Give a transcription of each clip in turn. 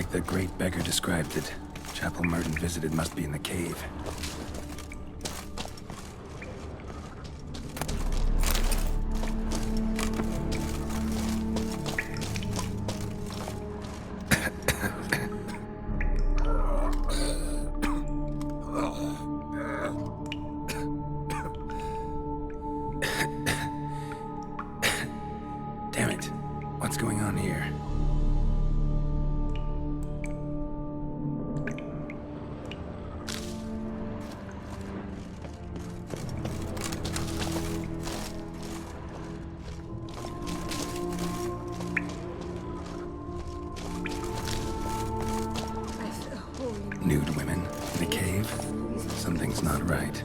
Like the great beggar described it, chapel Merton visited must be in the cave. Damn it. What's going on here? Nude women in a cave? Something's not right.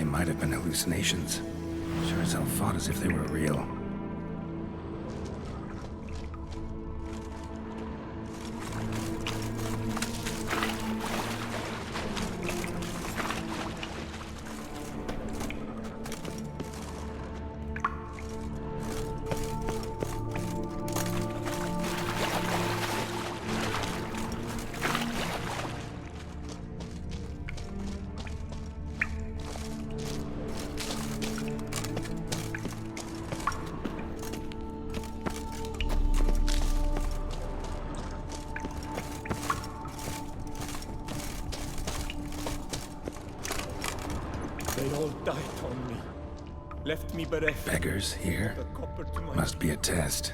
Might have been hallucinations. Sure as hell fought as if they were real. They all died on me. Left me bereft. Beggars here? Must be a test.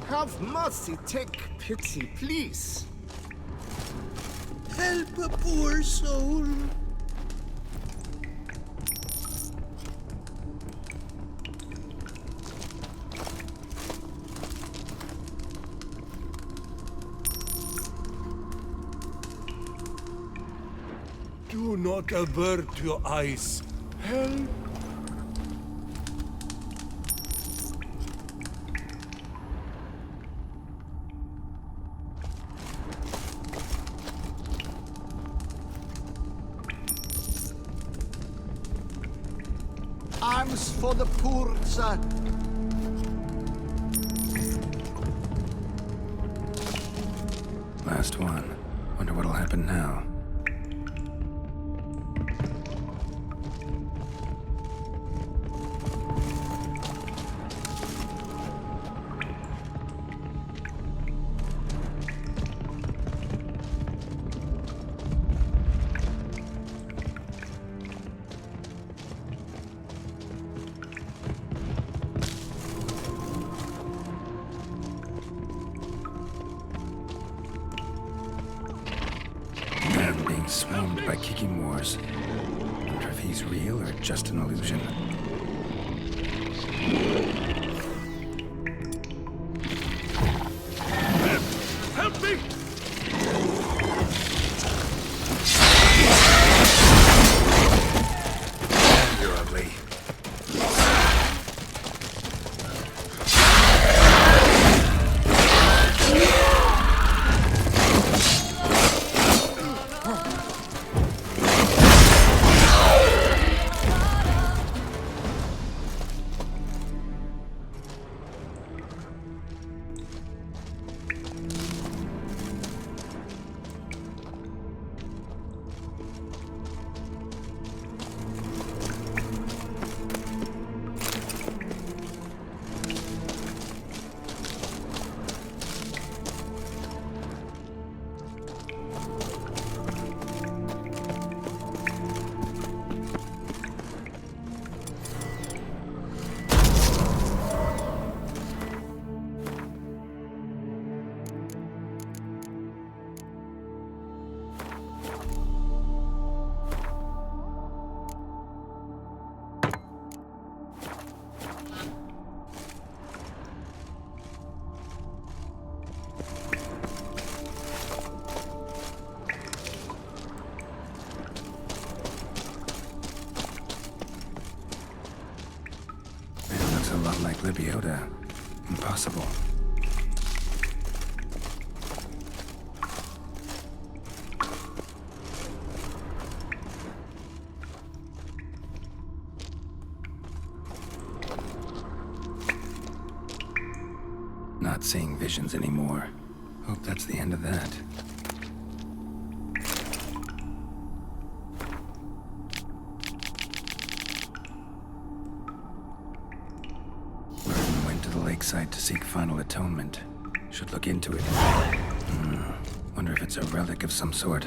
Have mercy, take pity, please. Help a poor soul. Do not avert your eyes. Help. Arms for the poor, sir. Last one. Wonder what'll happen now. Swarmed by kicking wars. Wonder if he's real or just an illusion. Help me! You're ugly. lot like Libiota. Impossible. Not seeing visions anymore. Hope that's the end of that. Merton went to the lakeside to seek final atonement. Should look into it. Wonder if it's a relic of some sort.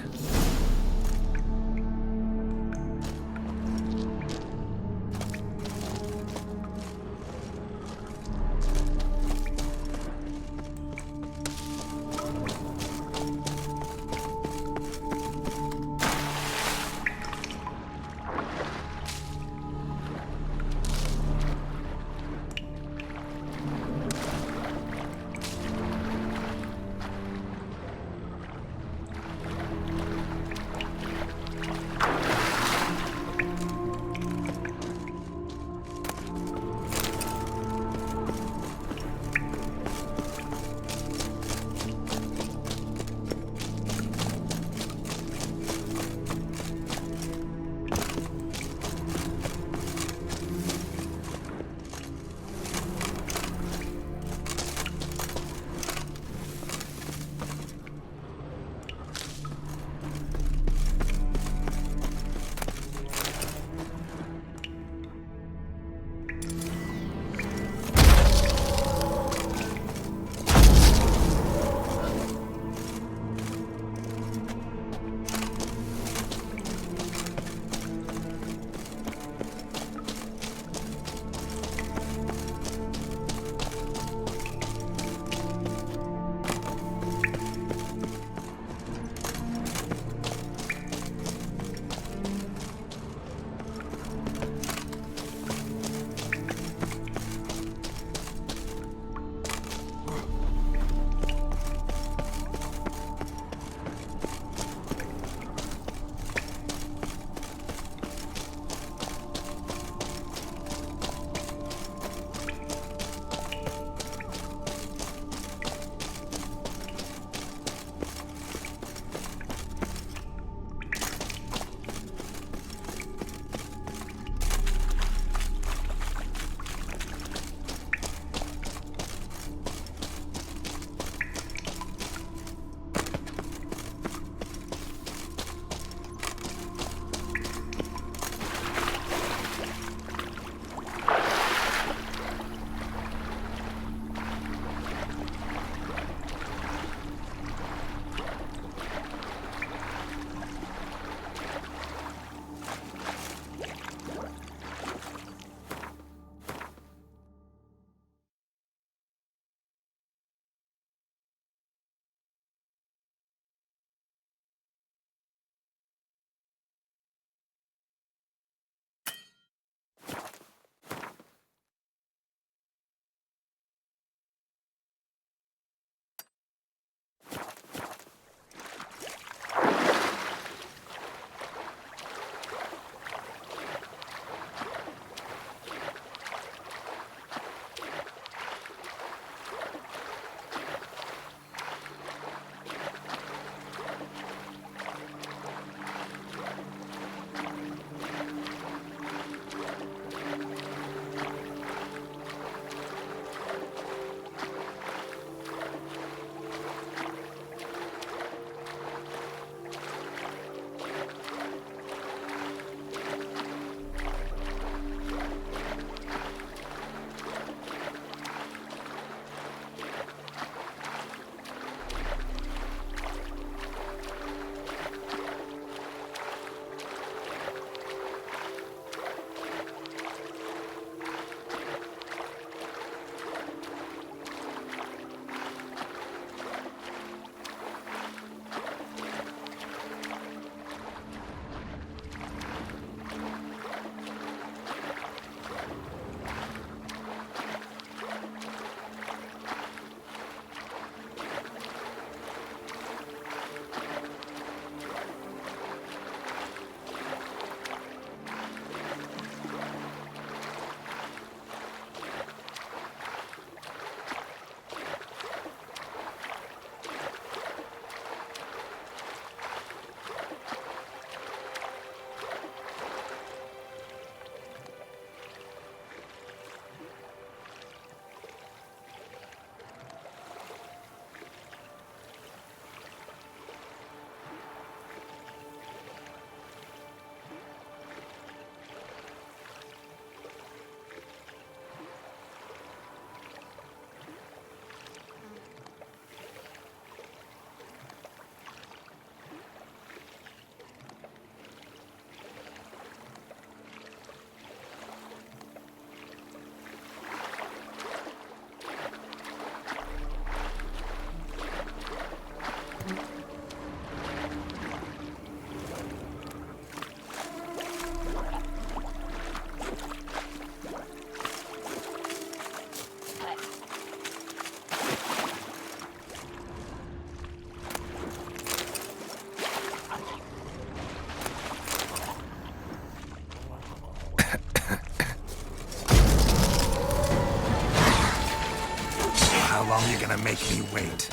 long you gonna make me wait?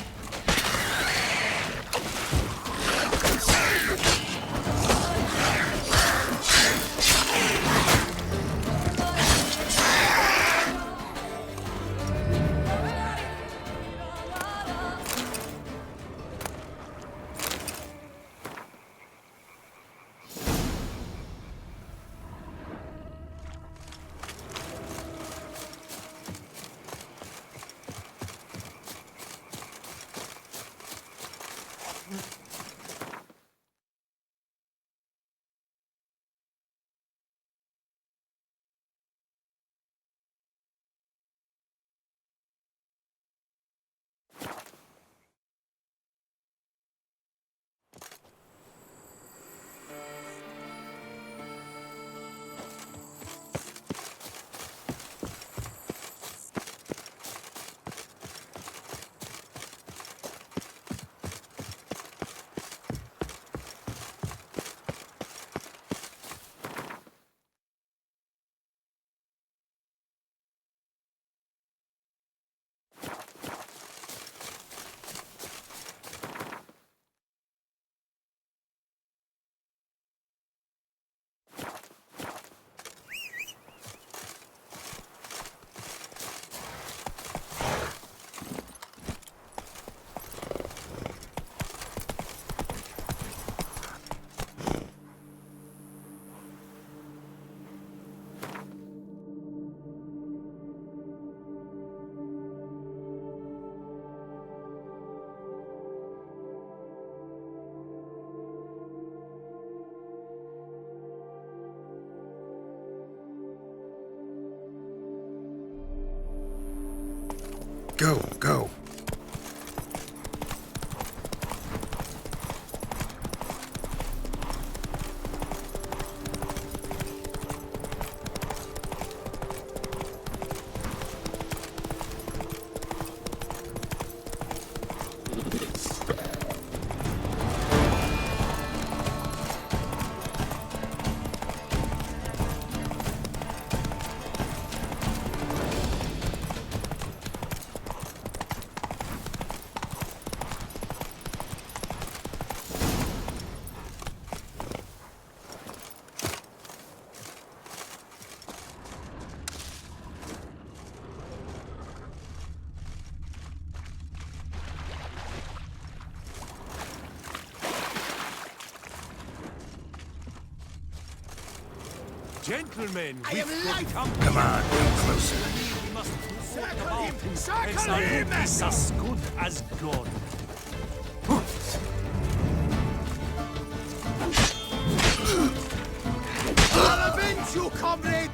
Go, go. Gentlemen, I am we've life. come. Come on, come closer. We must walk Circle about him! and Circle him! is as good as gone. I'll avenge you, comrade!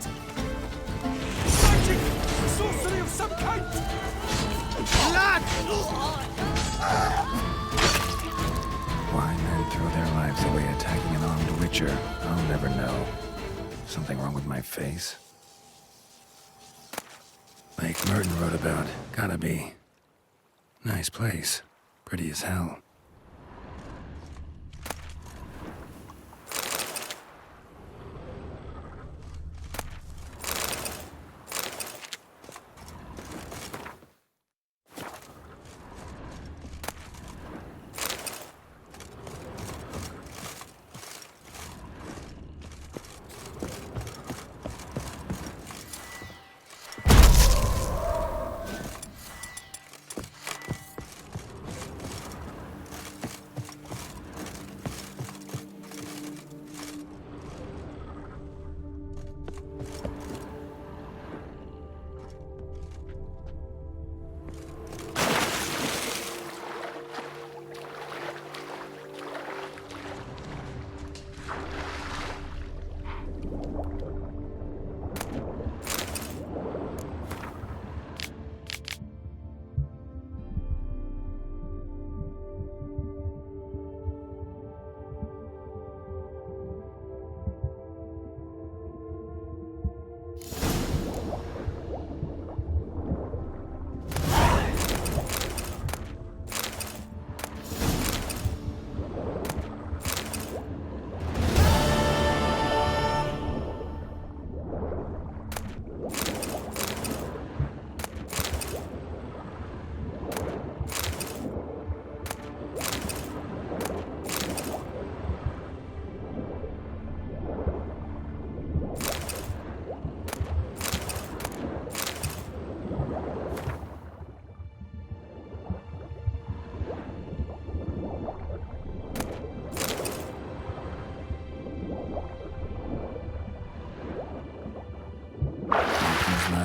Magic! Sorcery of some kind! Blood! Why men throw their lives away attacking an armed witcher, I'll never know. Something wrong with my face? Lake Merton wrote about. Gotta be. Nice place. Pretty as hell.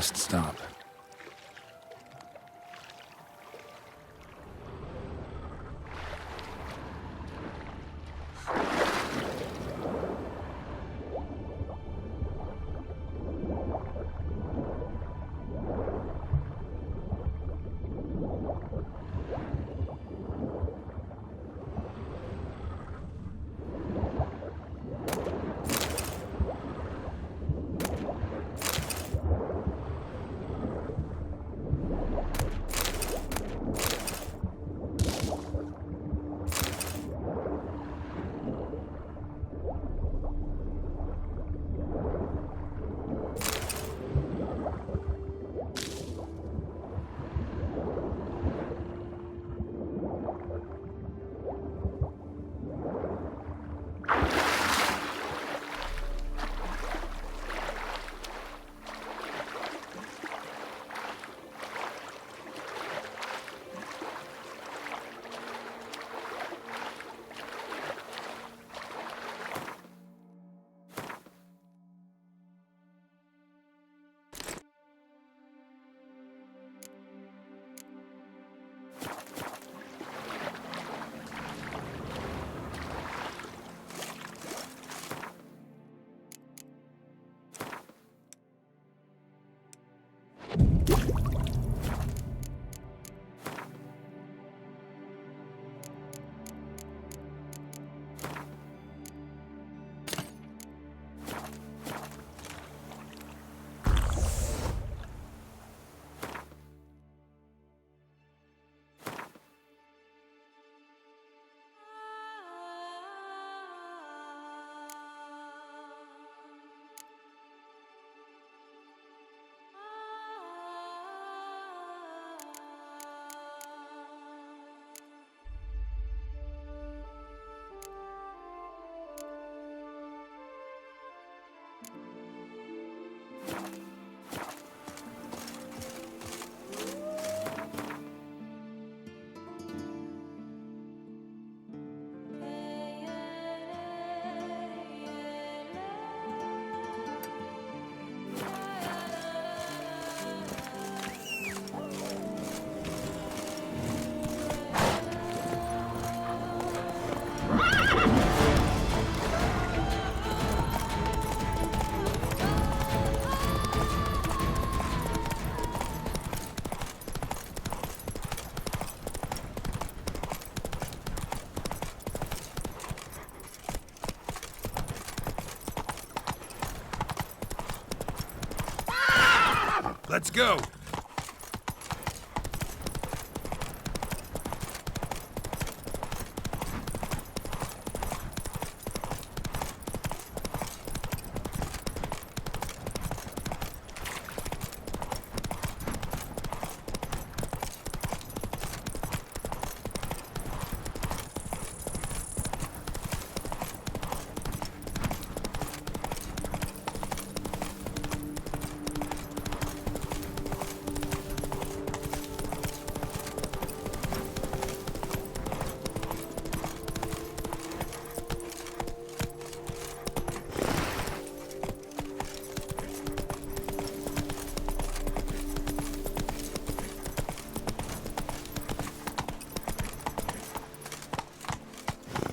last stop. Let's go!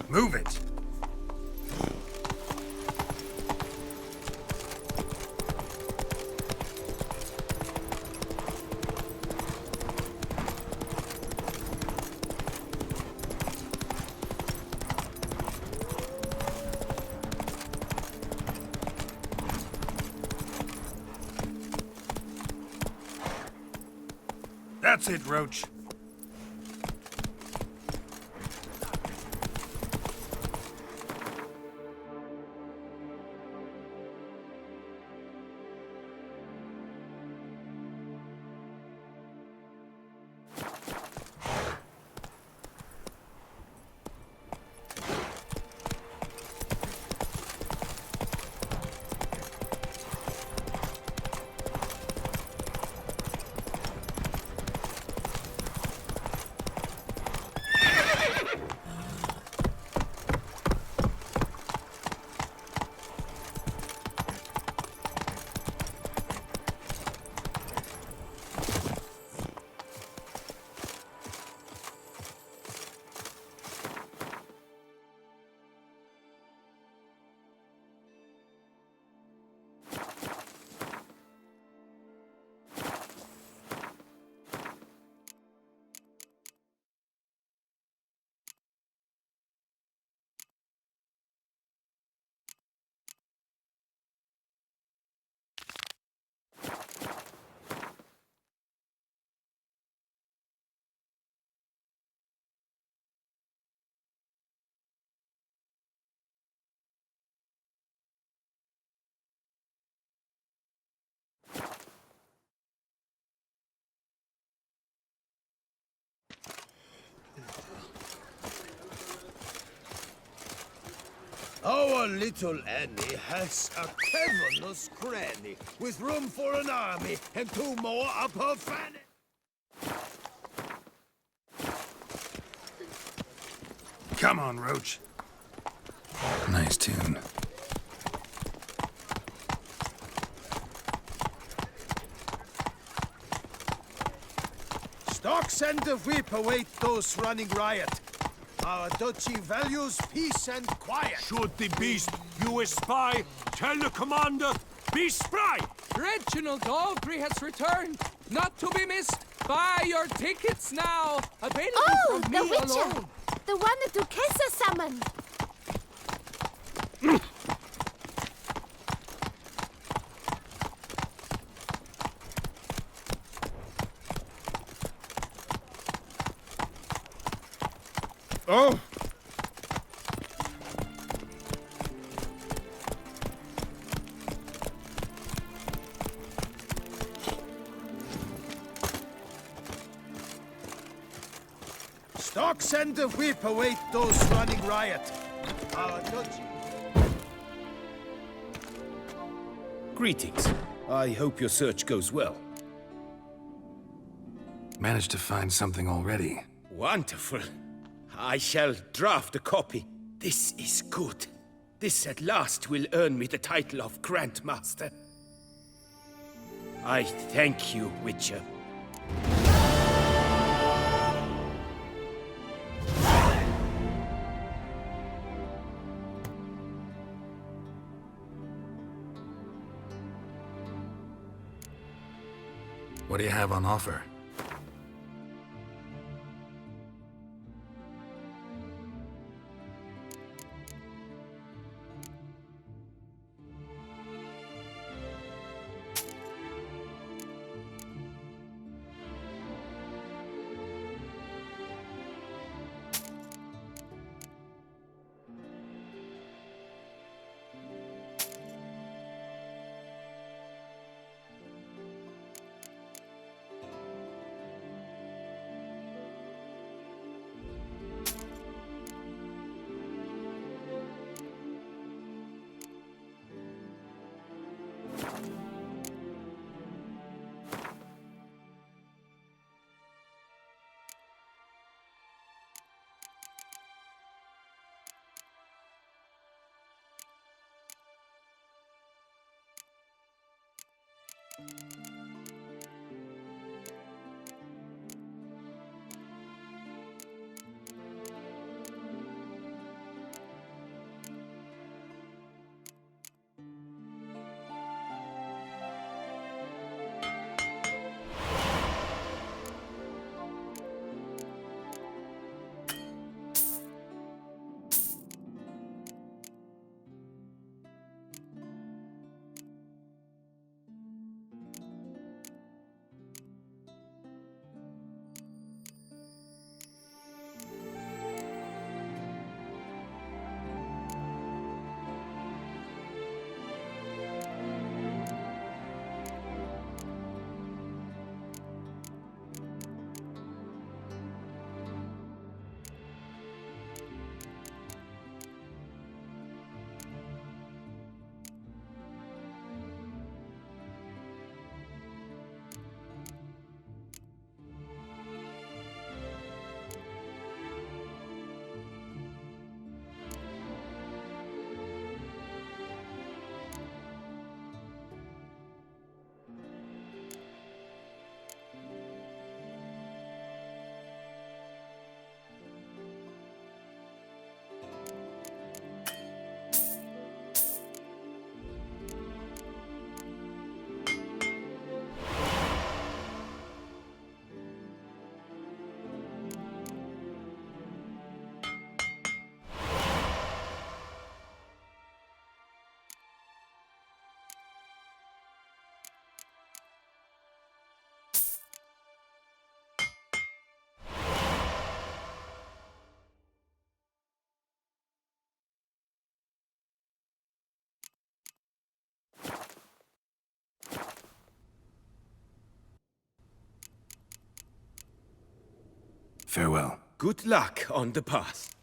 Move it! That's it, Roach. Our little Annie has a cavernous cranny with room for an army and 2 more up her fanny. Come on, Roach. Nice tune. Stocks and the whip await those running riot. Our duchy values peace and quiet. Should the beast you espy, tell the commander, be spry! Reginald Aldry has returned, not to be missed. Buy your tickets now, available Oh, from the me Witcher! alone. The one the Duchessa summoned! Oh! Stocks and the whip await those running riot. Our duchy. Greetings. I hope your search goes well. Managed to find something already. Wonderful. I shall draft a copy. This is good. This at last will earn me the title of Grandmaster. I thank you, Witcher. What do you have on offer? Farewell. Good luck on the path.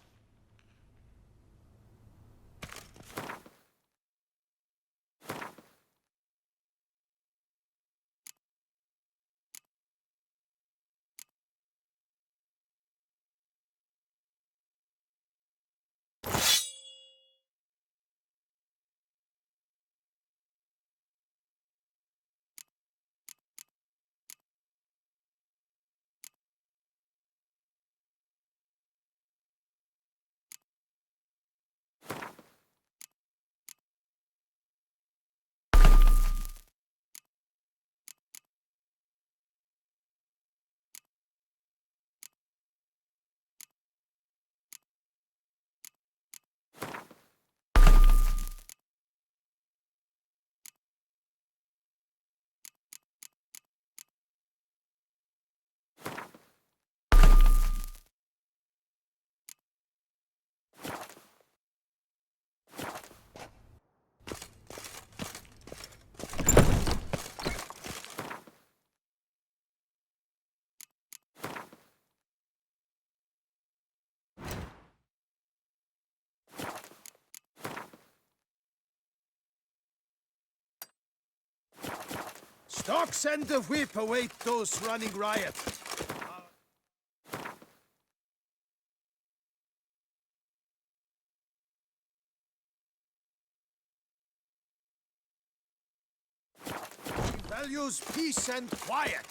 Stocks and the whip await those running riot. Values peace and quiet.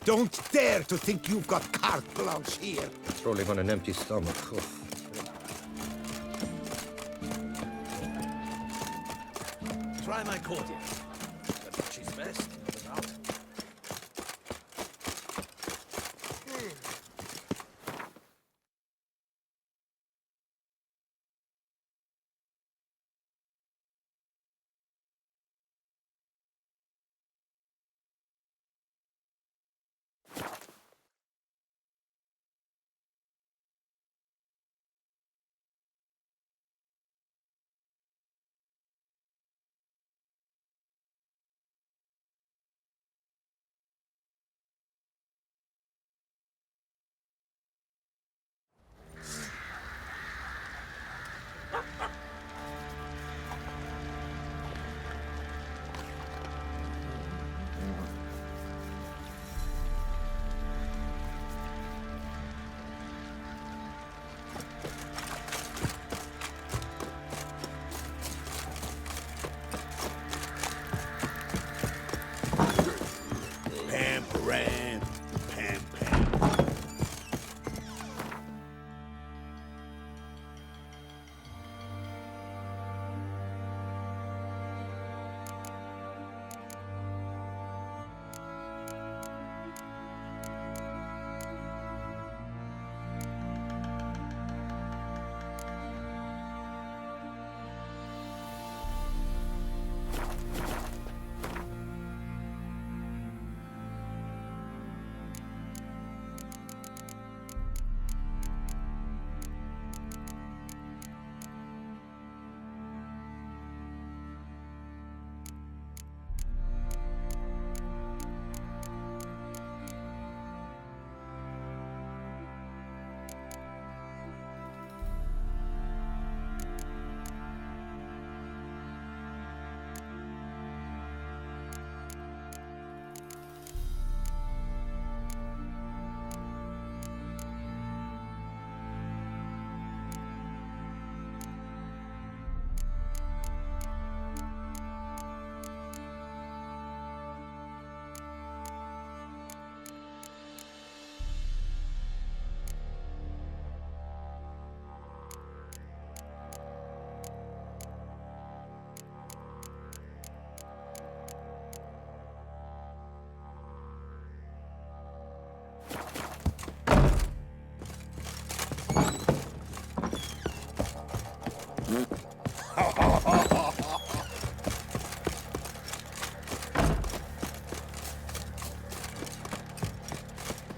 Don't dare to think you've got carte blanche here. Rolling on an empty stomach. Oh. Try my cordial. But she's best without.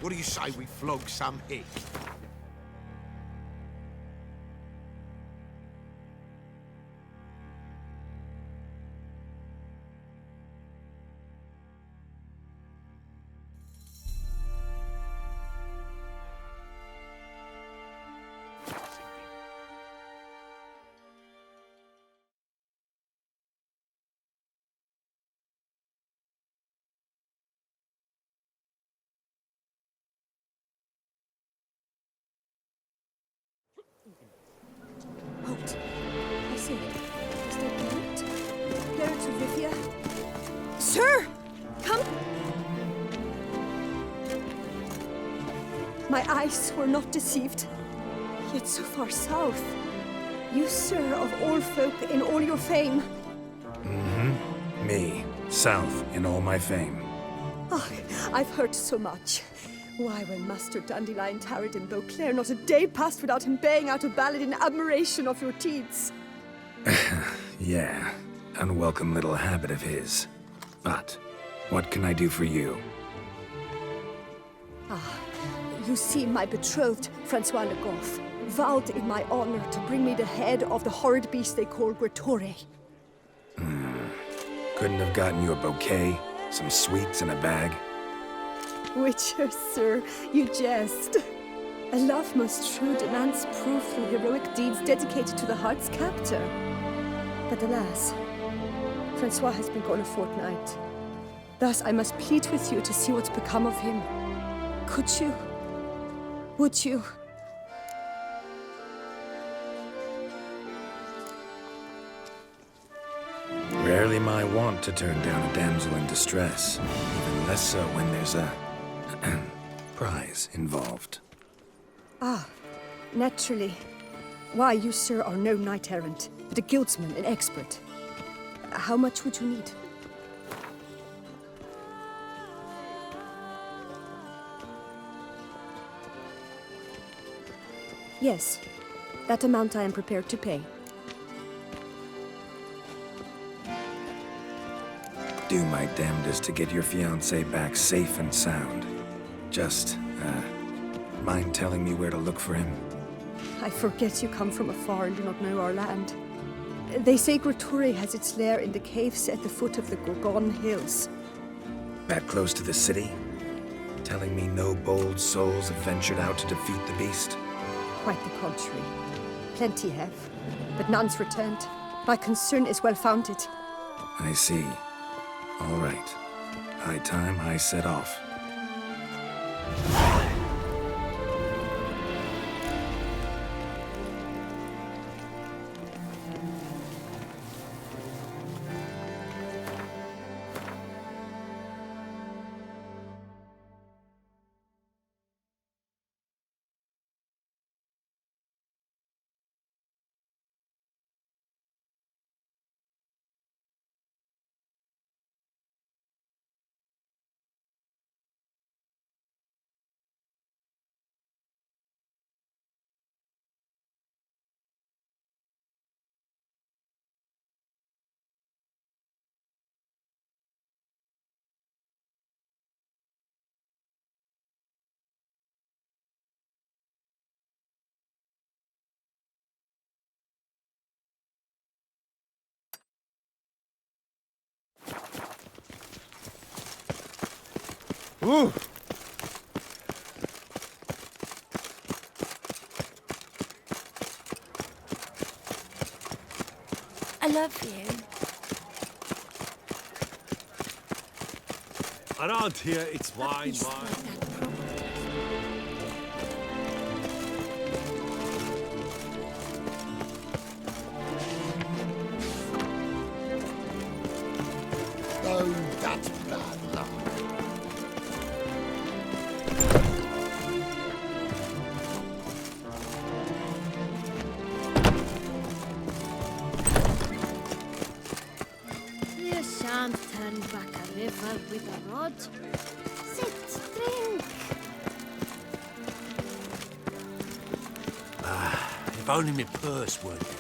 What do you say we flog some hay? Halt! I see. Is that right? Clarence of Rivia? Sir! Come! My eyes were not deceived. Yet so far south. You, sir, of all folk in all your fame. Mm-hmm. Me, south in all my fame. Oh, I've heard so much. Why, when Master Dandelion tarried in Beauclair, not a day passed without him baying out a ballad in admiration of your deeds. Yeah, unwelcome little habit of his. But, what can I do for you? Ah, you see, my betrothed, Francois Le Goff, vowed in my honor to bring me the head of the horrid beast they call Gretore. Couldn't have gotten you a bouquet, some sweets in a bag? Witcher, sir, you jest. A love most true demands proof through heroic deeds dedicated to the heart's captor. But alas, Francois has been gone a fortnight. Thus, I must plead with you to see what's become of him. Could you? Would you? Rarely my wont to turn down a damsel in distress, even less so when there's a prize involved. Ah, naturally. Why, you, sir, are no knight-errant, but a guildsman, an expert. How much would you need? Yes, that amount I am prepared to pay. Do my damnedest to get your fiancé back safe and sound. Just, mind telling me where to look for him? I forget you come from afar and do not know our land. They say Grotore has its lair in the caves at the foot of the Gorgon Hills. That close to the city? Telling me no bold souls have ventured out to defeat the beast? Quite the contrary. Plenty have, but none's returned. My concern is well-founded. I see. All right. High time I set off. Ooh. I love you. Around here, it's wine, East like wine. that property. Oh, that's bad luck. You shan't turn back a river with a rod. Sit, drink. If only my purse weren't empty.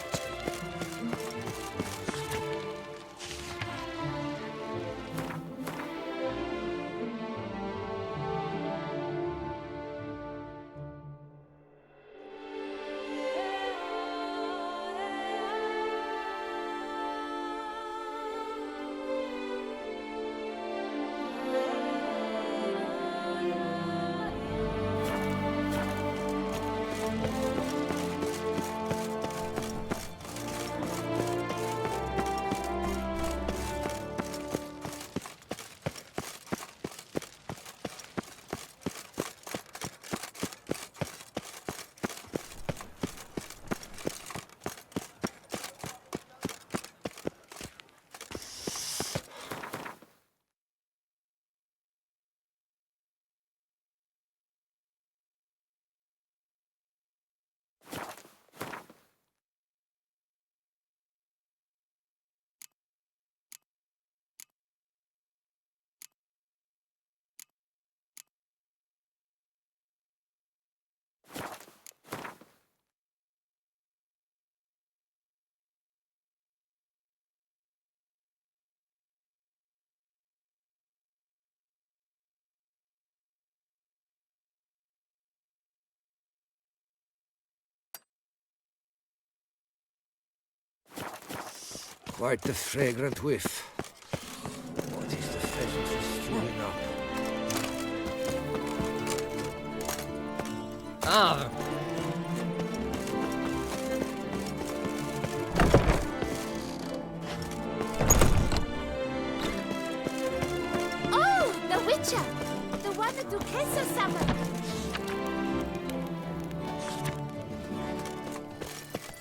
Quite the fragrant whiff. What is the pheasantry stewing up? Ah!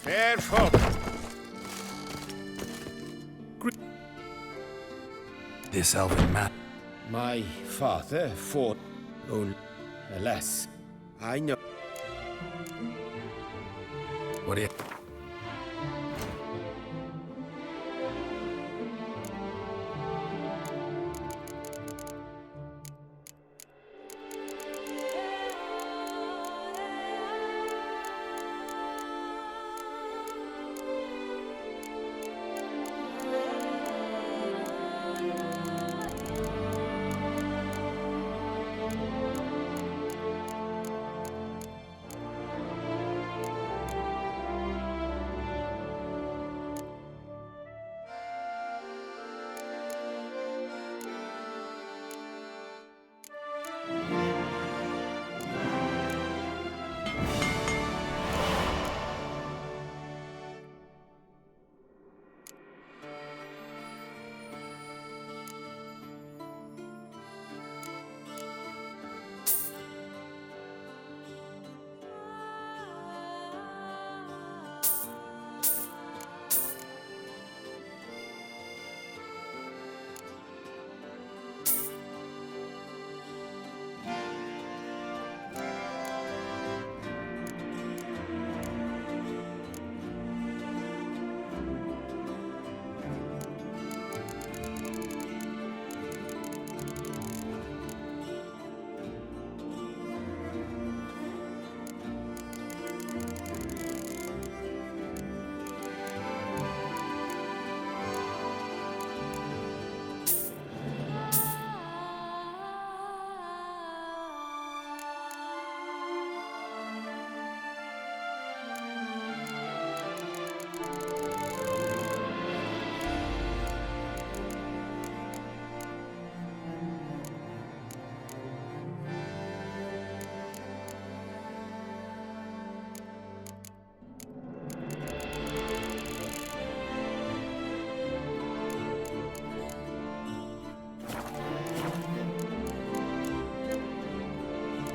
Fair folk. This elven map. My father fought. Oh, alas, I know. What do you...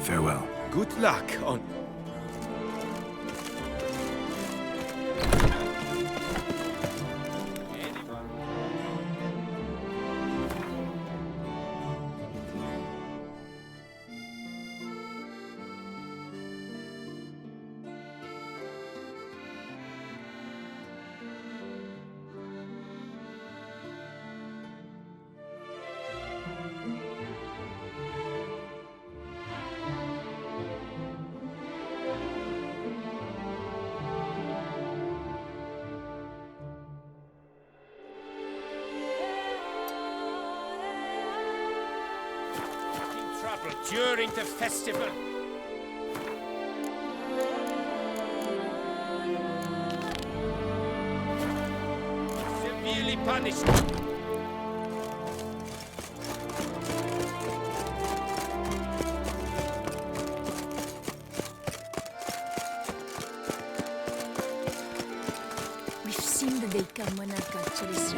Farewell. Good luck on. During the festival. Severely punished. We've seen the day come when I've got to this.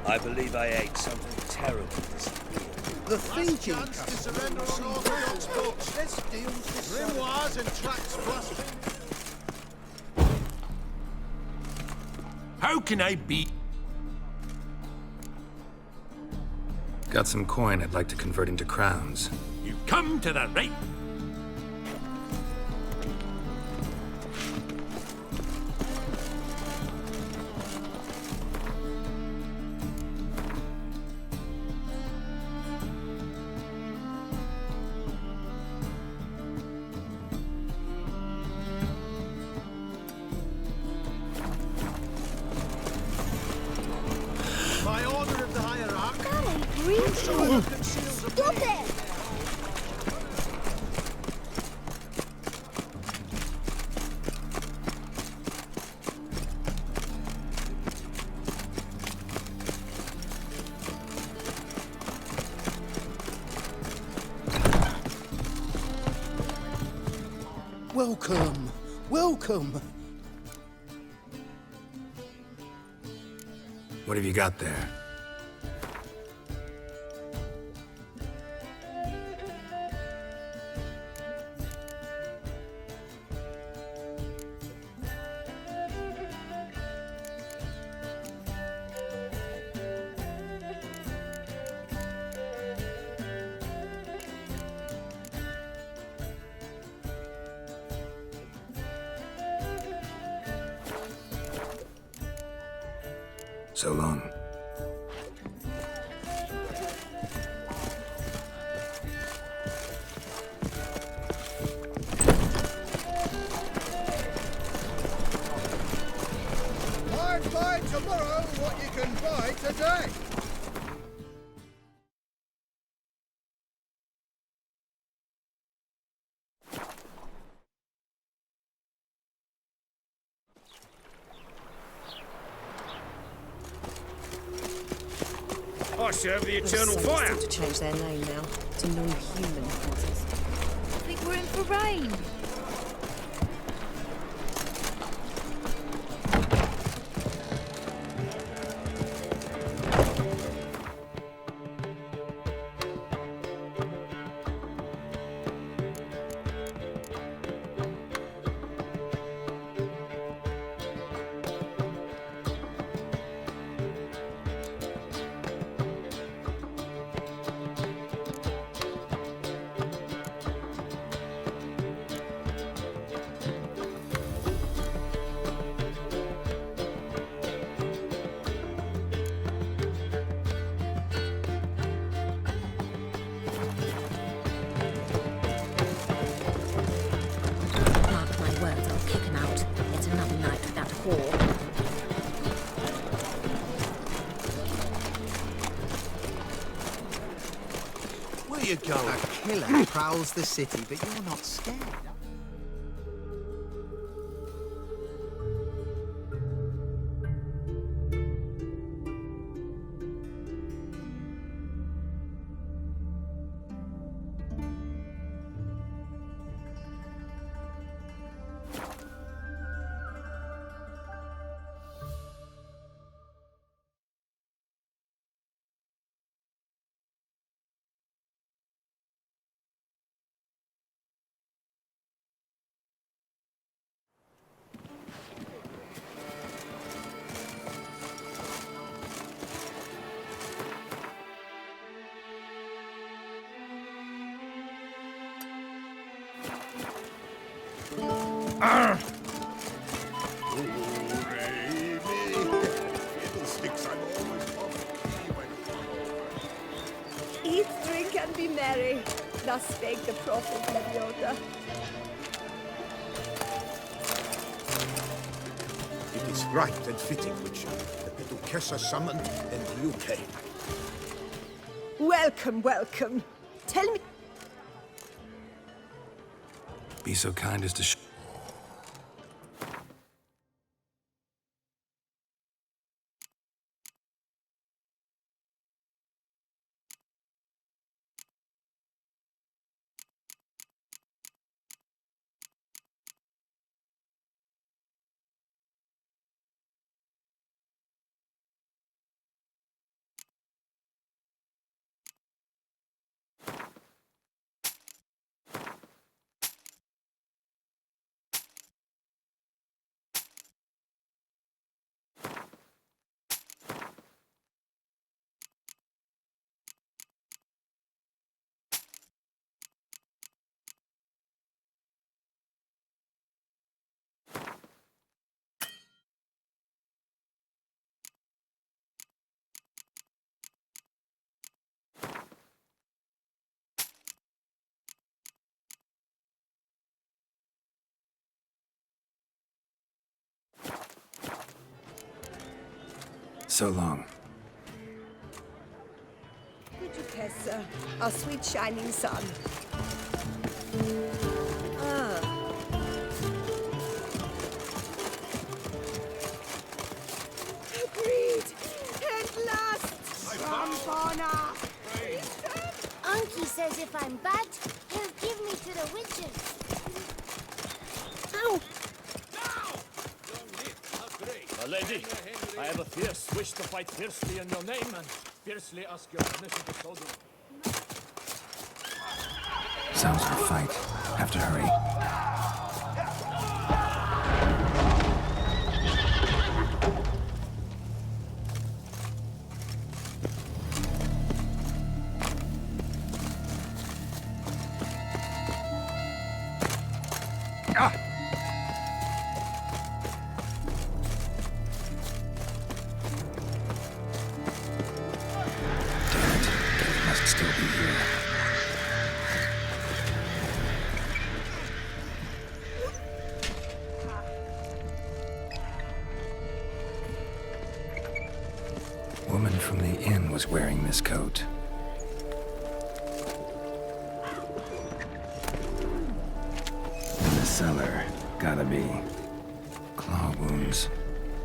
I believe I ate something terrible this meal. The thinking to surrender on orthodox books. This deals with grimoires and tracts plus. How can I be? Got some coin I'd like to convert into crowns. You come to the right. By order of the hierarch, That ain't real. whosoever conceals a Stop blade it! Welcome, welcome. What have you got there? So long. I'd buy tomorrow what you can buy today. I serve the eternal fire. To change their name now to non-human causes. I think we're in for rain. Mark my words, I'll kick him out. It's another night without a whore. Where you going? A killer prowls the city, but you're not scared. Eat, drink, and be merry. Thus spake the prophet Yoda. It is right and fitting, Witcher, that the Duchessa summoned and you came. Welcome, welcome. Tell me. Be so kind as to So long. Tessa, our sweet shining sun. Ah. Agreed! At last! Rampona! Unky says if I'm bad, he'll give me to the witches. Ow! Lady, I have a fierce wish to fight fiercely in your name and fiercely ask your permission to so do. Sounds like a fight. Have to hurry. Woman from the inn was wearing this coat. In the cellar, gotta be claw wounds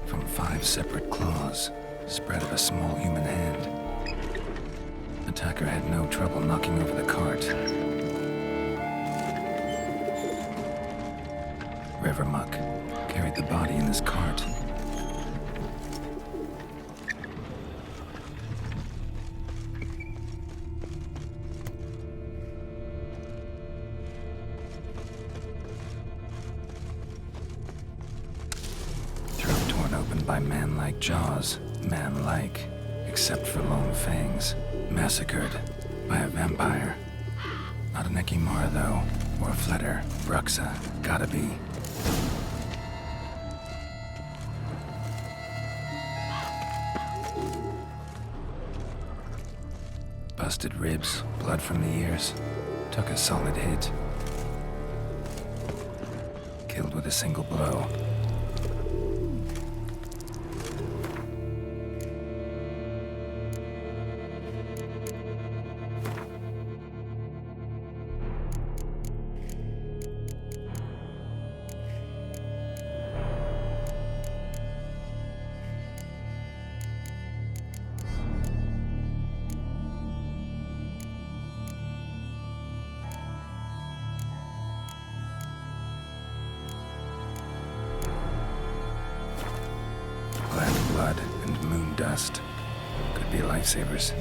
from 5 separate claws, spread of a small human hand. Attacker had no trouble knocking over the cart. River muck carried the body in his cart. By man-like jaws, man-like, except for long fangs. Massacred by a vampire. Not an Ekimara, though, or a Fletter. Bruxa, gotta be. Busted ribs, blood from the ears. Took a solid hit. Killed with a single blow. Blood and moon dust. Could be lifesavers.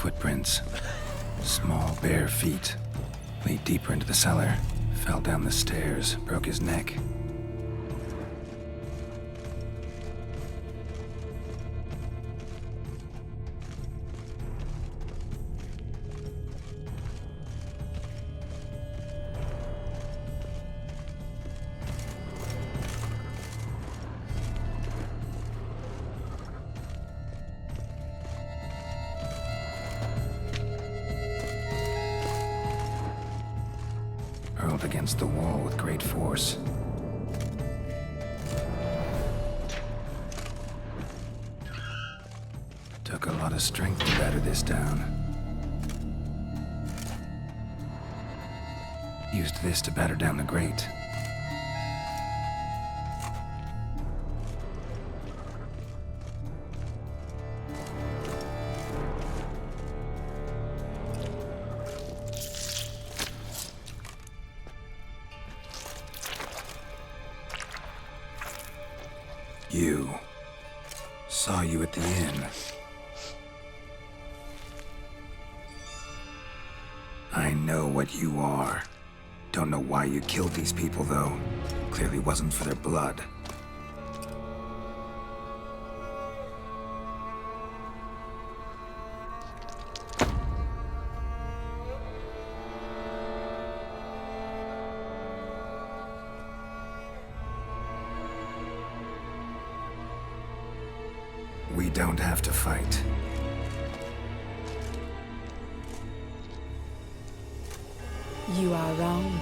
footprints. Small, bare feet. Lead deeper into the cellar. Fell down the stairs, broke his neck. Hurled against the wall with great force. Took a lot of strength to batter this down. Used this to batter down the grate. You. Saw you at the inn. I know what you are. Don't know why you killed these people, though. Clearly wasn't for their blood. We don't have to fight. You are wrong.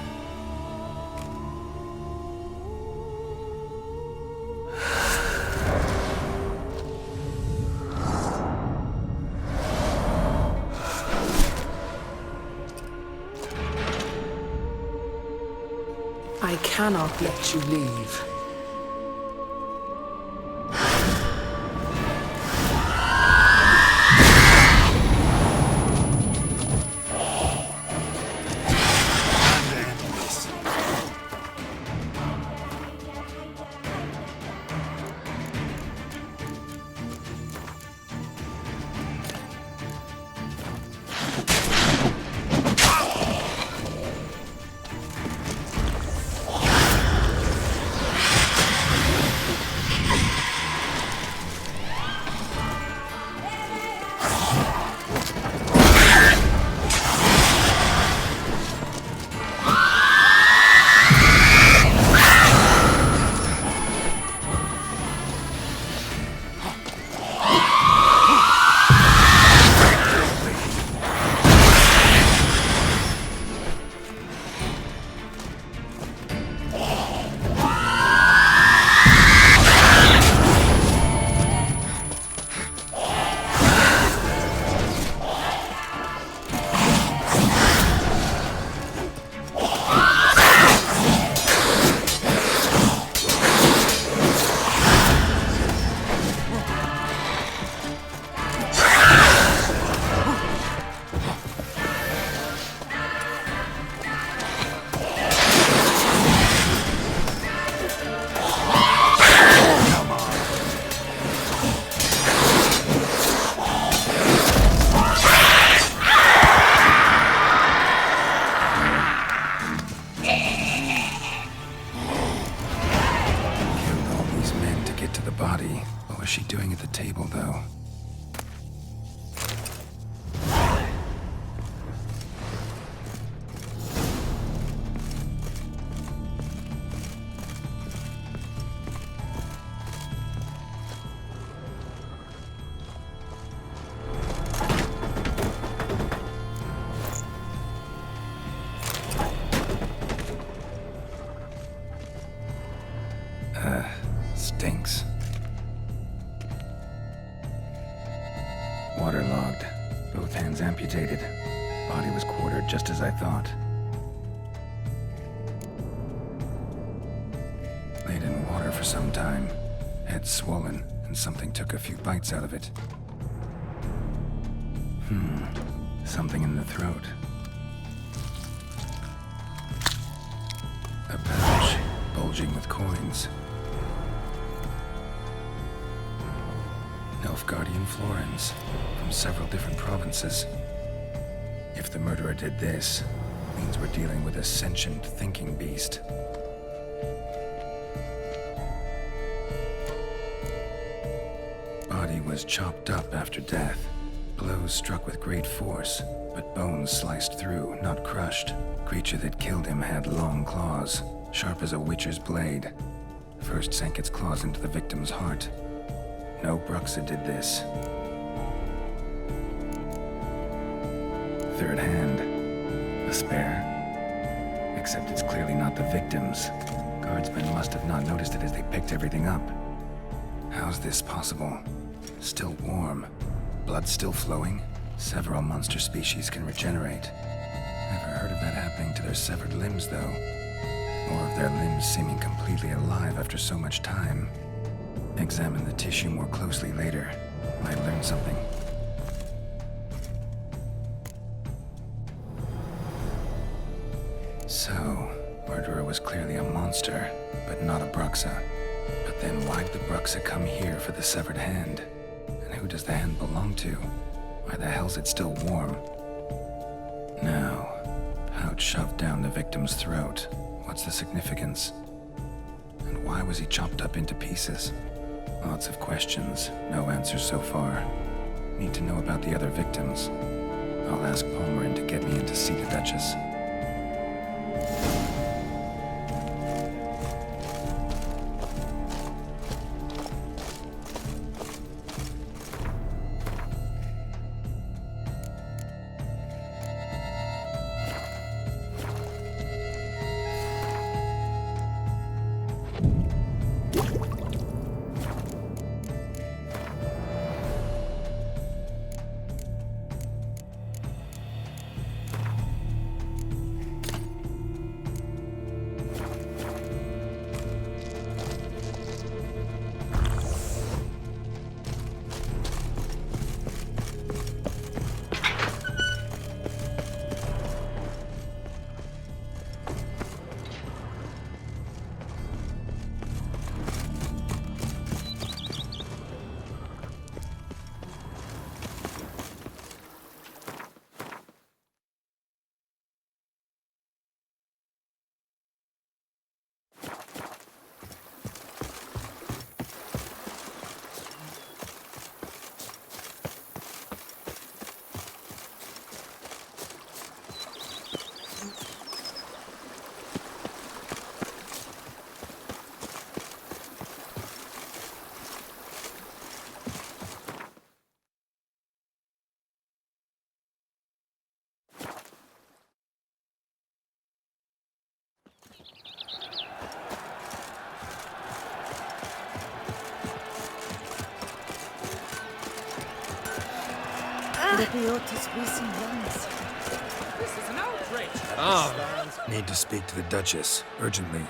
I cannot let you leave. was she doing at the table, though? Stinks. Waterlogged. Both hands amputated. Body was quartered just as I thought. Laid in water for some time. Head swollen, and something took a few bites out of it. Something in the throat. A pouch, bulging with coins. Nilfgaardian Florins, from several different provinces. If the murderer did this, it means we're dealing with a sentient, thinking beast. Body was chopped up after death. Blows struck with great force, but bones sliced through, not crushed. Creature that killed him had long claws, sharp as a witcher's blade. First sank its claws into the victim's heart. No Bruxa did this. Third hand. A spare. Except it's clearly not the victim's. Guardsmen must have not noticed it as they picked everything up. How's this possible? Still warm. Blood still flowing? Several monster species can regenerate. Never heard of that happening to their severed limbs, though. Or of their limbs seeming completely alive after so much time. Examine the tissue more closely later. Might learn something. So, murderer was clearly a monster, but not a Bruxa. But then why'd the Bruxa come here for the severed hand? And who does the hand belong to? Why the hell's it still warm? Now, pouch shoved down the victim's throat. What's the significance? And why was he chopped up into pieces? Lots of questions, no answers so far. Need to know about the other victims. I'll ask Palmerin to get me in to see the Duchess. This is an outrage! Need to speak to the Duchess, urgently.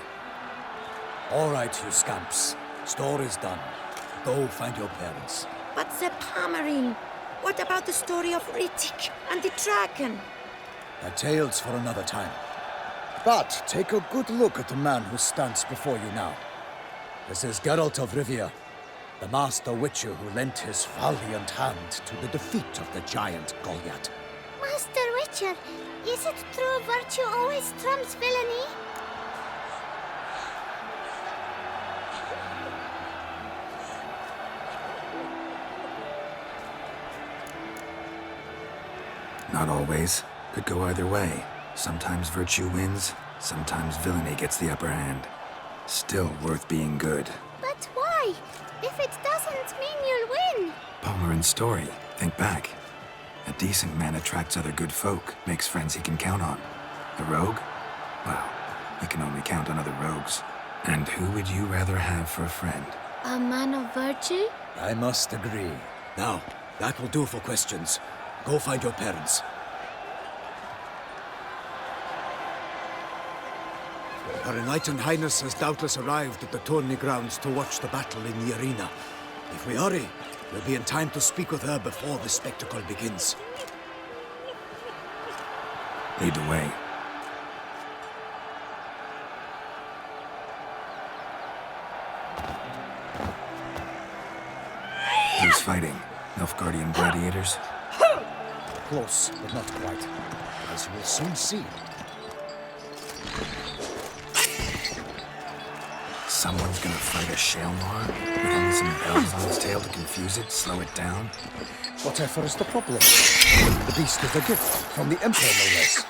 All right, you scamps. Story's done. Go find your parents. But the Palmerin, what about the story of Rittik and the dragon? A tale's for another time. But take a good look at the man who stands before you now. This is Geralt of Rivia, the master witcher who lent his valiant hand to the defeat of the giant Goliath. Master Witcher, is it true virtue always trumps villainy? Not always. Could go either way. Sometimes virtue wins, sometimes villainy gets the upper hand. Still worth being good. But why? If it doesn't mean you'll win. Palmerin's story. Think back. A decent man attracts other good folk, makes friends he can count on. A rogue? Well, he can only count on other rogues. And who would you rather have for a friend? A man of virtue? I must agree. Now, that will do for questions. Go find your parents. Her Enlightened Highness has doubtless arrived at the tourney grounds to watch the battle in the arena. If we hurry, we'll be in time to speak with her before the spectacle begins. Lead the way. Who's Who's fighting? Nilfgaardian gladiators? Close, but not quite. As you will soon see. Someone's gonna fight a Shelmar with only some bells on its tail to confuse it, slow it down? Whatever is the problem? The beast is a gift from the Emperor, no less.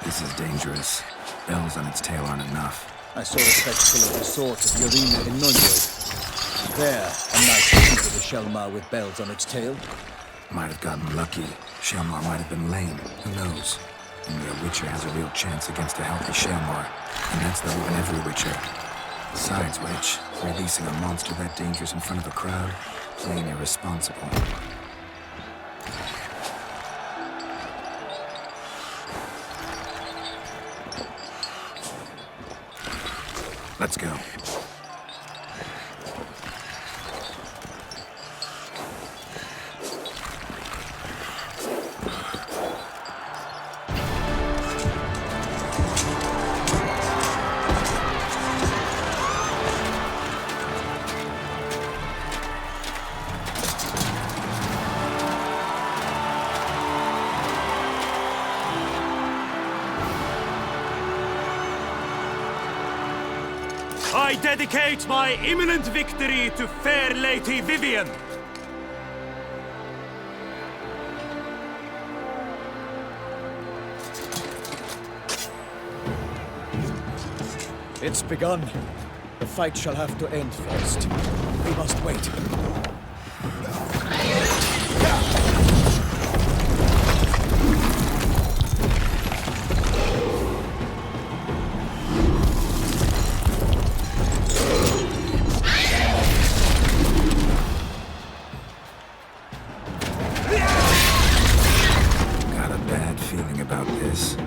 This is dangerous. Bells on its tail aren't enough. I saw a spectacle of the sort at the arena in Nunwood. There, a knight defeated a Shelmar with bells on its tail. Might have gotten lucky. Shelmar might have been lame. Who knows? Only a Witcher has a real chance against a healthy Shelmar. And that's though even every Witcher. Besides which, releasing a monster that dangerous in front of a crowd, plain irresponsible. Let's go. I dedicate my imminent victory to fair Lady Vivian. It's begun. The fight shall have to end first. We must wait. Got a bad feeling about this.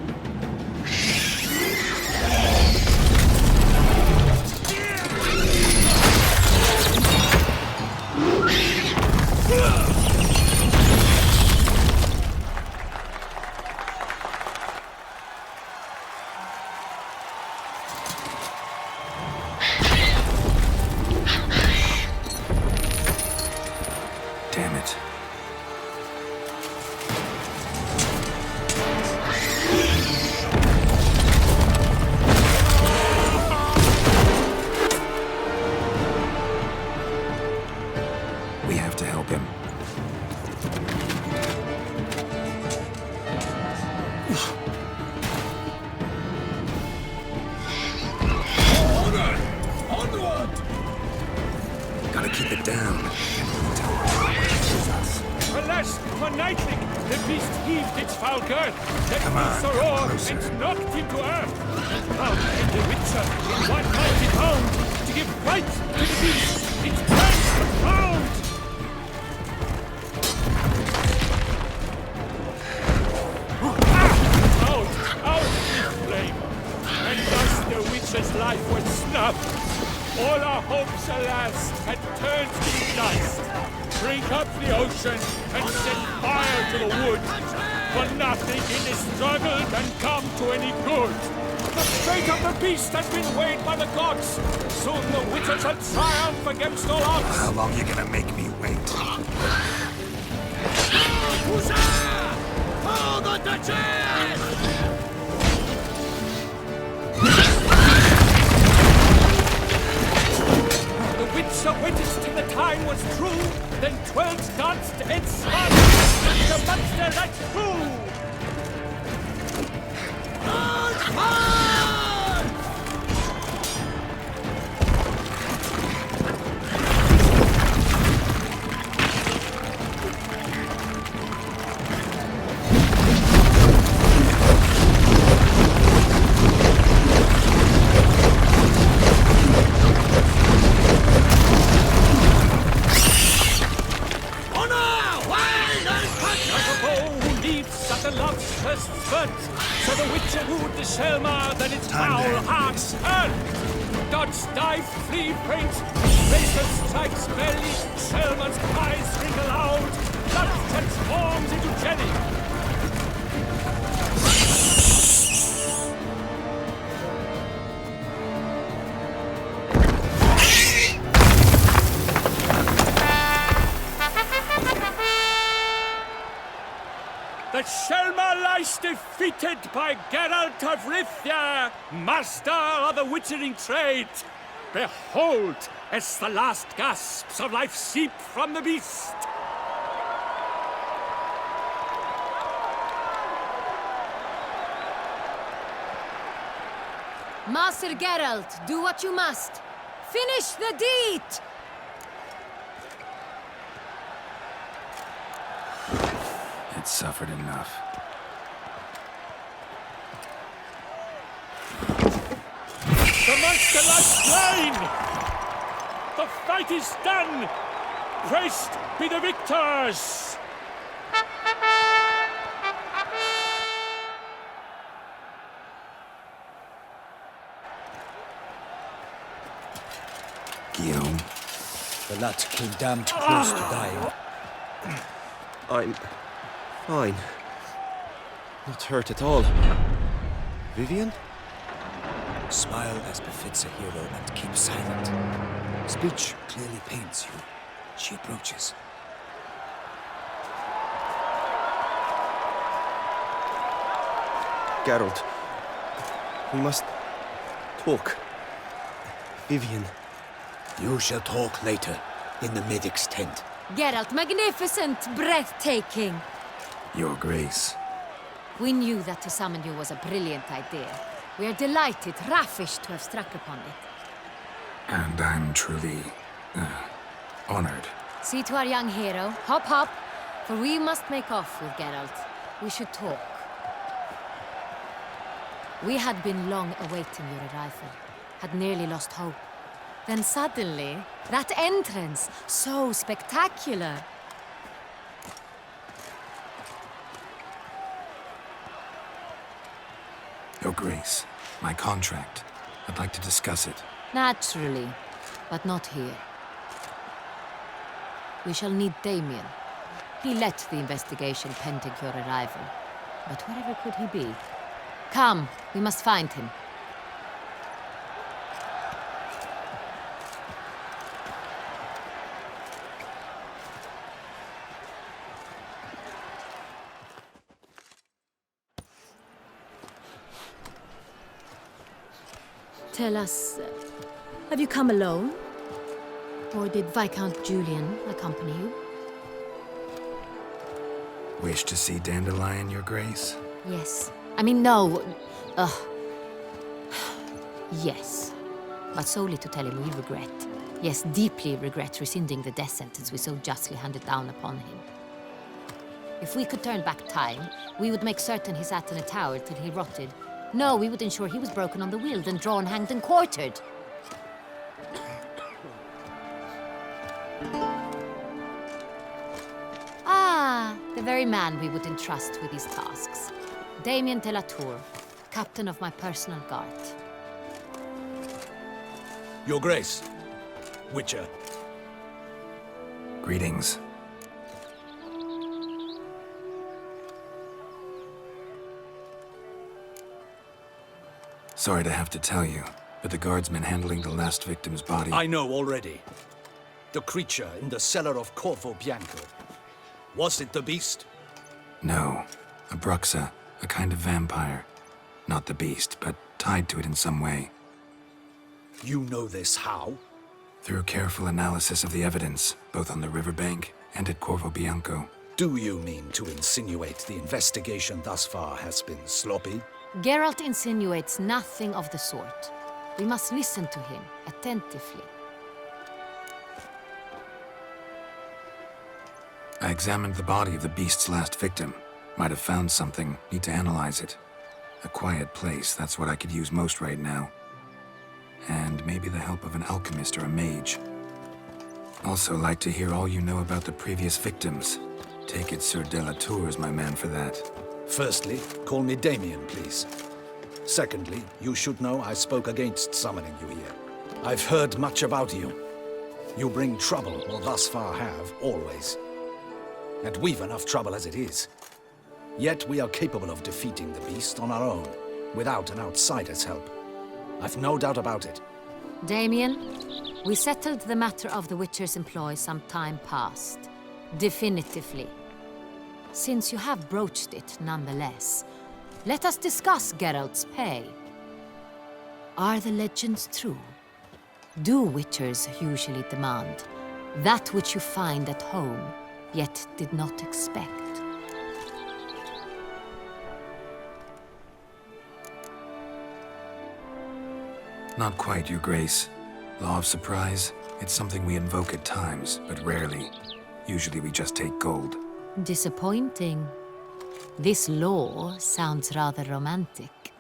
Damn it. We have to help him. Gotta keep it down. Alas, for Nightling, the beast heaved its foul girth. That Come on, beast come roared closer. and knocked him to earth. Now came the Witcher in one mighty bound to give fight to the beast. It turns the ground. Out with flame. And thus the Witcher's life was snuffed. All our hopes, alas, had turned to dust. Drink up the ocean and set fire to the wood. For nothing in this struggle can come to any good. The fate of the beast has been weighed by the gods. Soon the Witcher shall triumph against all odds. How long you gonna make me wait? Hold on the chest! The Witcher waited till the time was true, then 12 danced and spun, and the monster that flew. So the Witcher wooed the Shelmar, then its foul hearts hurt. Dodge, dive, flee, faint, Racer strikes belly, Shelmar's cries ring aloud, blood transforms into jelly. Selma lies defeated by Geralt of Rivia, master of the witchering trade. Behold, as the last gasps of life seep from the beast. Master Geralt, do what you must. Finish the deed! It's suffered enough. The monster lies slain! The fight is done! Praised be the victors! Guillaume. The lad came damned close to dying. I'm fine. Not hurt at all. Vivian? Smile as befits a hero and keep silent. Speech clearly pains you. She approaches. Geralt. We must talk. Vivian. You shall talk later, in the medic's tent. Geralt, magnificent, breathtaking. Your Grace. We knew that to summon you was a brilliant idea. We are delighted, ravished to have struck upon it. And I'm truly, honored. See to our young hero. Hop, hop. For we must make off with Geralt. We should talk. We had been long awaiting your arrival. Had nearly lost hope. Then suddenly, that entrance, so spectacular. Your Grace, my contract. I'd like to discuss it. Naturally, but not here. We shall need Damien. He led the investigation pending your arrival. But wherever could he be? Come, we must find him. Tell us, have you come alone? Or did Viscount Julian accompany you? Wish to see Dandelion, Your Grace? Yes. I mean, no. Yes. But solely to tell him we regret. Yes, deeply regret rescinding the death sentence we so justly handed down upon him. If we could turn back time, we would make certain he sat in a tower till he rotted. No, we would ensure he was broken on the wheel, then drawn, hanged, and quartered. Ah, the very man we would entrust with these tasks. Damien de la Tour, captain of my personal guard. Your Grace, Witcher. Greetings. Sorry to have to tell you, but the guardsmen handling the last victim's body... I know already. The creature in the cellar of Corvo Bianco. Was it the beast? No. A Bruxa, a kind of vampire. Not the beast, but tied to it in some way. You know this how? Through careful analysis of the evidence, both on the riverbank and at Corvo Bianco. Do you mean to insinuate the investigation thus far has been sloppy? Geralt insinuates nothing of the sort. We must listen to him attentively. I examined the body of the beast's last victim. Might have found something, need to analyze it. A quiet place, that's what I could use most right now. And maybe the help of an alchemist or a mage. Also like to hear all you know about the previous victims. Take it Sir de la Tour is my man for that. Firstly, call me Damien, please. Secondly, you should know I spoke against summoning you here. I've heard much about you. You bring trouble, or thus far have, always. And we've enough trouble as it is. Yet we are capable of defeating the beast on our own, without an outsider's help. I've no doubt about it. Damien, we settled the matter of the Witcher's employ some time past. Definitively. Since you have broached it nonetheless, let us discuss Geralt's pay. Are the legends true? Do witchers usually demand that which you find at home, yet did not expect? Not quite, Your Grace. Law of surprise, it's something we invoke at times, but rarely. Usually we just take gold. Disappointing. This law sounds rather romantic.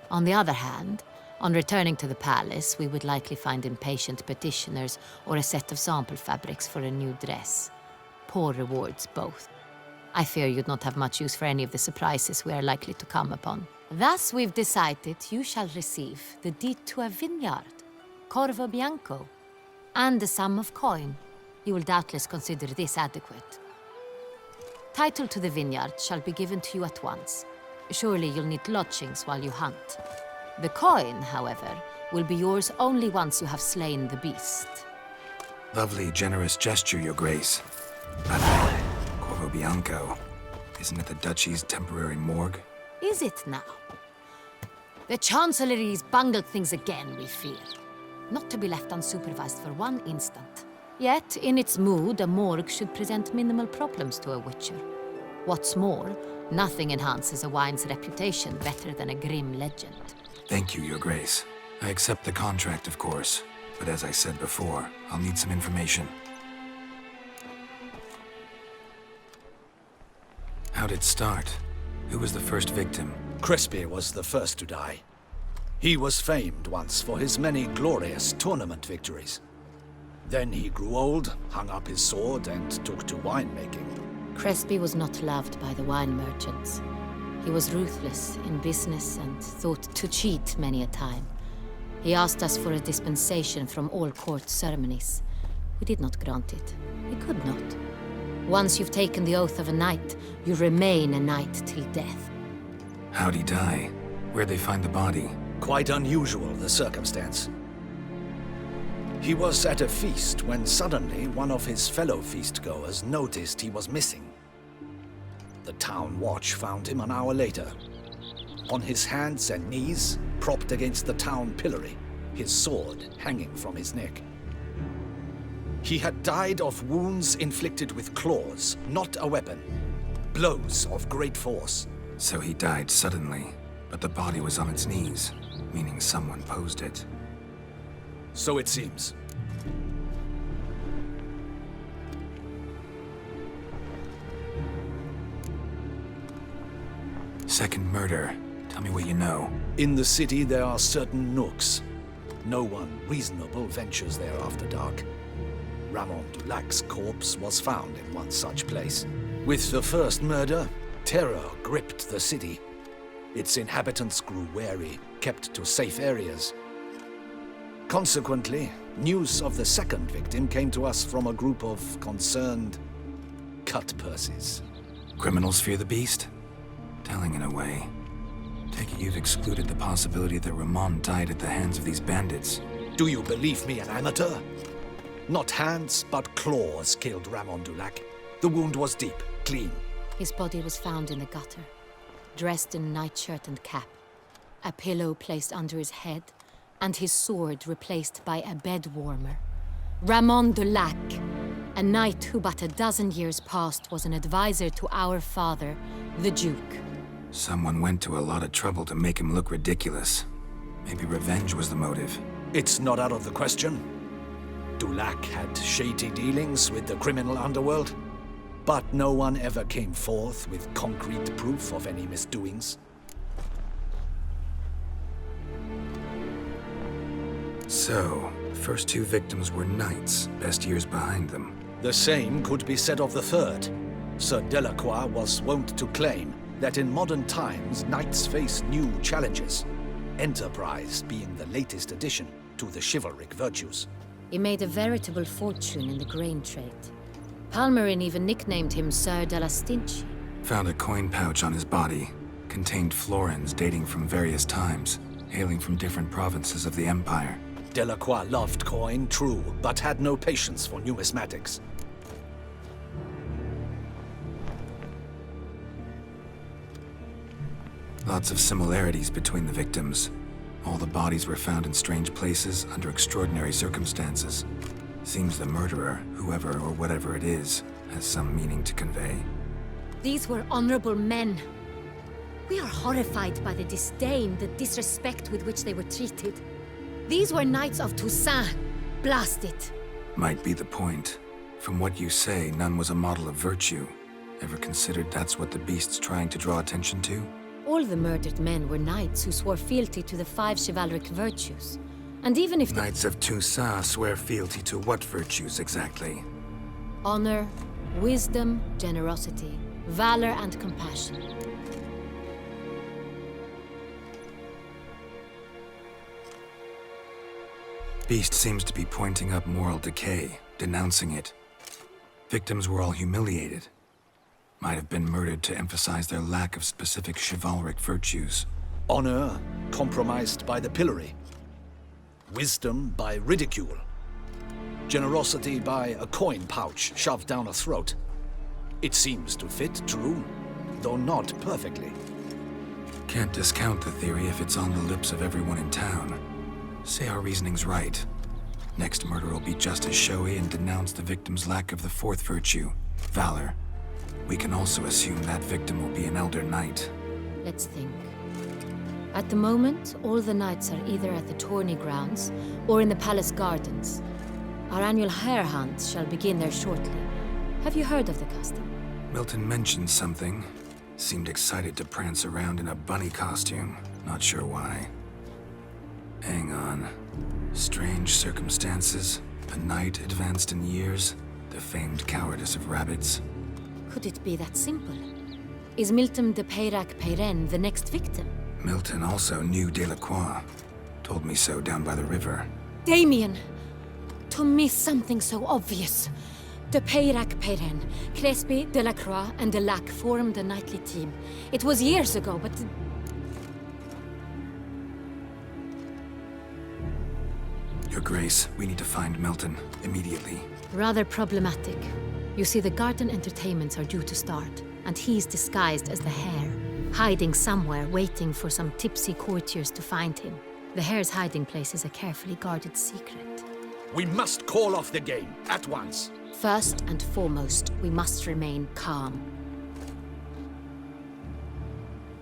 On the other hand, on returning to the palace, we would likely find impatient petitioners or a set of sample fabrics for a new dress. Poor rewards, both. I fear you'd not have much use for any of the surprises we are likely to come upon. Thus, we've decided you shall receive the deed to a vineyard, Corvo Bianco, and a sum of coin. You will doubtless consider this adequate. Title to the vineyard shall be given to you at once. Surely you'll need lodgings while you hunt. The coin, however, will be yours only once you have slain the beast. Lovely, generous gesture, Your Grace. But Corvo Bianco, isn't it the Duchy's temporary morgue? Is it now? The Chancellery's bungled things again, we fear. Not to be left unsupervised for one instant. Yet, in its mood, a morgue should present minimal problems to a witcher. What's more, nothing enhances a wine's reputation better than a grim legend. Thank you, Your Grace. I accept the contract, of course. But as I said before, I'll need some information. How'd it start? Who was the first victim? Crespi was the first to die. He was famed once for his many glorious tournament victories. Then he grew old, hung up his sword, and took to winemaking. Crespi was not loved by the wine merchants. He was ruthless in business and thought to cheat many a time. He asked us for a dispensation from all court ceremonies. We did not grant it. We could not. Once you've taken the oath of a knight, you remain a knight till death. How'd he die? Where'd they find the body? Quite unusual, the circumstance. He was at a feast when suddenly one of his fellow feastgoers noticed he was missing. The town watch found him an hour later. On his hands and knees, propped against the town pillory, his sword hanging from his neck. He had died of wounds inflicted with claws, not a weapon. Blows of great force. So he died suddenly, but the body was on its knees, meaning someone posed it. So it seems. Second murder. Tell me what you know. In the city there are certain nooks. No one reasonable ventures there after dark. Ramon Dulac's corpse was found in one such place. With the first murder, terror gripped the city. Its inhabitants grew wary, kept to safe areas. Consequently, news of the second victim came to us from a group of concerned cut-purses. Criminals fear the beast? Telling in a way. Take it you've excluded the possibility that Ramon died at the hands of these bandits. Do you believe me an amateur? Not hands, but claws killed Ramon Dulac. The wound was deep, clean. His body was found in the gutter, dressed in nightshirt and cap, a pillow placed under his head, and his sword replaced by a bed warmer. Ramon Dulac, a knight who but a dozen years past was an advisor to our father, the Duke. Someone went to a lot of trouble to make him look ridiculous. Maybe revenge was the motive. It's not out of the question. Dulac had shady dealings with the criminal underworld, but no one ever came forth with concrete proof of any misdoings. So, the first two victims were knights, best years behind them. The same could be said of the third. Sir Delacroix was wont to claim that in modern times, knights face new challenges, enterprise being the latest addition to the chivalric virtues. He made a veritable fortune in the grain trade. Palmerin even nicknamed him Sir de la Stinchi. Found a coin pouch on his body. Contained florins dating from various times, hailing from different provinces of the Empire. Delacroix loved coin, true, but had no patience for numismatics. Lots of similarities between the victims. All the bodies were found in strange places under extraordinary circumstances. Seems the murderer, whoever or whatever it is, has some meaning to convey. These were honorable men. We are horrified by the disdain, the disrespect with which they were treated. These were knights of Toussaint. Blast it. Might be the point. From what you say, none was a model of virtue. Ever considered that's what the beast's trying to draw attention to? All the murdered men were knights who swore fealty to the 5 chivalric virtues. And even if the Knights of Toussaint swear fealty to what virtues exactly? honor, wisdom, generosity, valor, and compassion. Beast seems to be pointing up moral decay, denouncing it. Victims were all humiliated. Might have been murdered to emphasize their lack of specific chivalric virtues. Honor compromised by the pillory. Wisdom by ridicule. Generosity by a coin pouch shoved down a throat. It seems to fit true, though not perfectly. Can't discount the theory if it's on the lips of everyone in town. Say our reasoning's right. Next murder will be just as showy and denounce the victim's lack of the 4th virtue, valor. We can also assume that victim will be an elder knight. Let's think. At the moment, all the knights are either at the tourney grounds or in the palace gardens. Our annual hare hunt shall begin there shortly. Have you heard of the custom? Milton mentioned something. Seemed excited to prance around in a bunny costume. Not sure why. Hang on. Strange circumstances. A knight advanced in years. The famed cowardice of rabbits. Could it be that simple? Is Milton de Peyrac-Peyren the next victim? Milton also knew Delacroix. Told me so down by the river. Damien! To miss something so obvious. De Peyrac-Peyren, Crespi, Delacroix, and Delac formed a knightly team. It was years ago, but... Your Grace, we need to find Milton, immediately. Rather problematic. You see, the garden entertainments are due to start, and he's disguised as the hare, hiding somewhere, waiting for some tipsy courtiers to find him. The hare's hiding place is a carefully guarded secret. We must call off the game, at once. First and foremost, we must remain calm.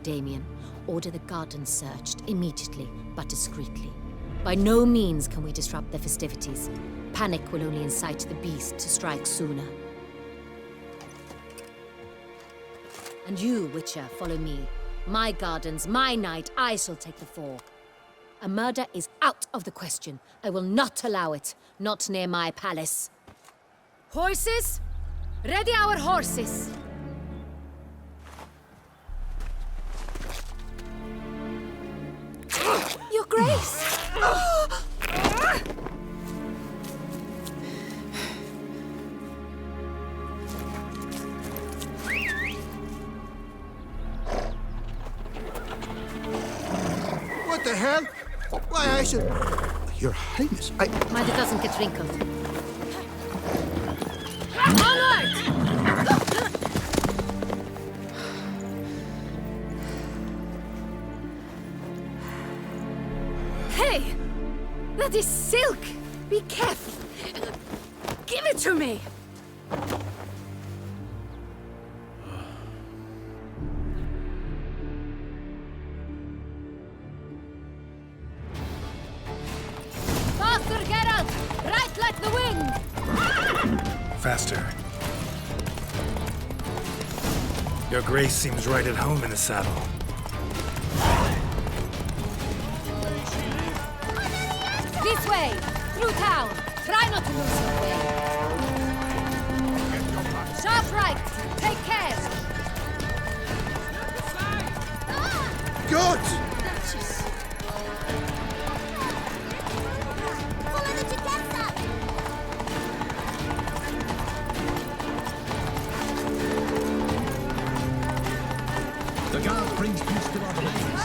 Damien, order the garden searched immediately, but discreetly. By no means can we disrupt the festivities. Panic will only incite the beast to strike sooner. And you, Witcher, follow me. My gardens, my night, I shall take the fall. A murder is out of the question. I will not allow it. Not near my palace. Horses? Ready our horses! Your Grace! What the hell? Why, I should... Your Highness, I... Mind it doesn't get wrinkled. Onward! Hey! That is silk! Be careful! Give it to me! Faster, Geralt! Right like the wind! Faster. Your Grace seems right at home in the saddle. This way! Through town! Try not to lose your way! Sharp right! Take care! Good! The guard brings peace to our domains.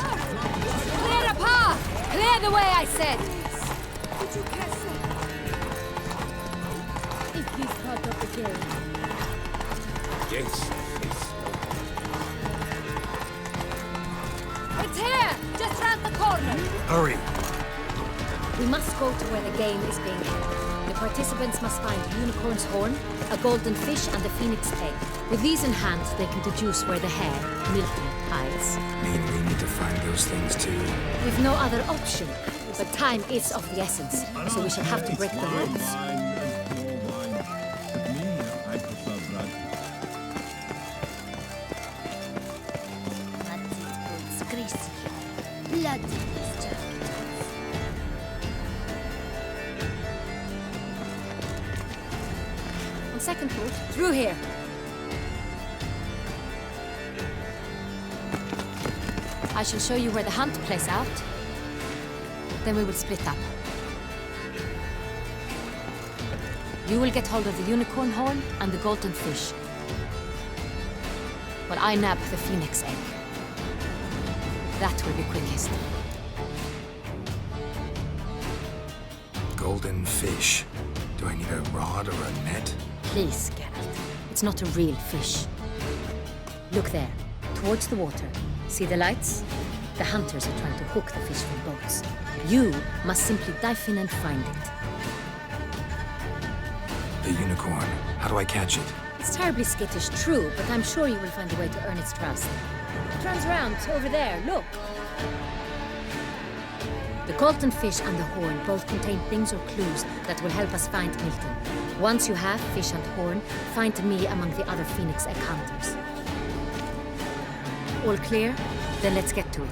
Clear a path! Clear the way, I said! Is this part of the game? Yes, yes. Hurry. We must go to where the game is being held. The participants must find a unicorn's horn, a golden fish, and a phoenix egg. With these in hand, they can deduce where the hare, Milton, hides. Mean we need to find those things too? We've no other option. But time is of the essence, so we shall have to break the rules. On second thought, through here. I shall show you where the hunt plays out. Then we will split up. You will get hold of the unicorn horn and the golden fish, while I nab the phoenix egg. That will be quickest. Golden fish. Do I need a rod or a net? Please, Geralt. It's not a real fish. Look there, towards the water. See the lights? The hunters are trying to hook the fish from boats. You must simply dive in and find it. The unicorn. How do I catch it? It's terribly skittish, true, but I'm sure you will find a way to earn its trust. It turns around, over there, look. The golden fish and the horn both contain things or clues that will help us find Milton. Once you have fish and horn, find me among the other phoenix egg hunters. All clear? Then let's get to it.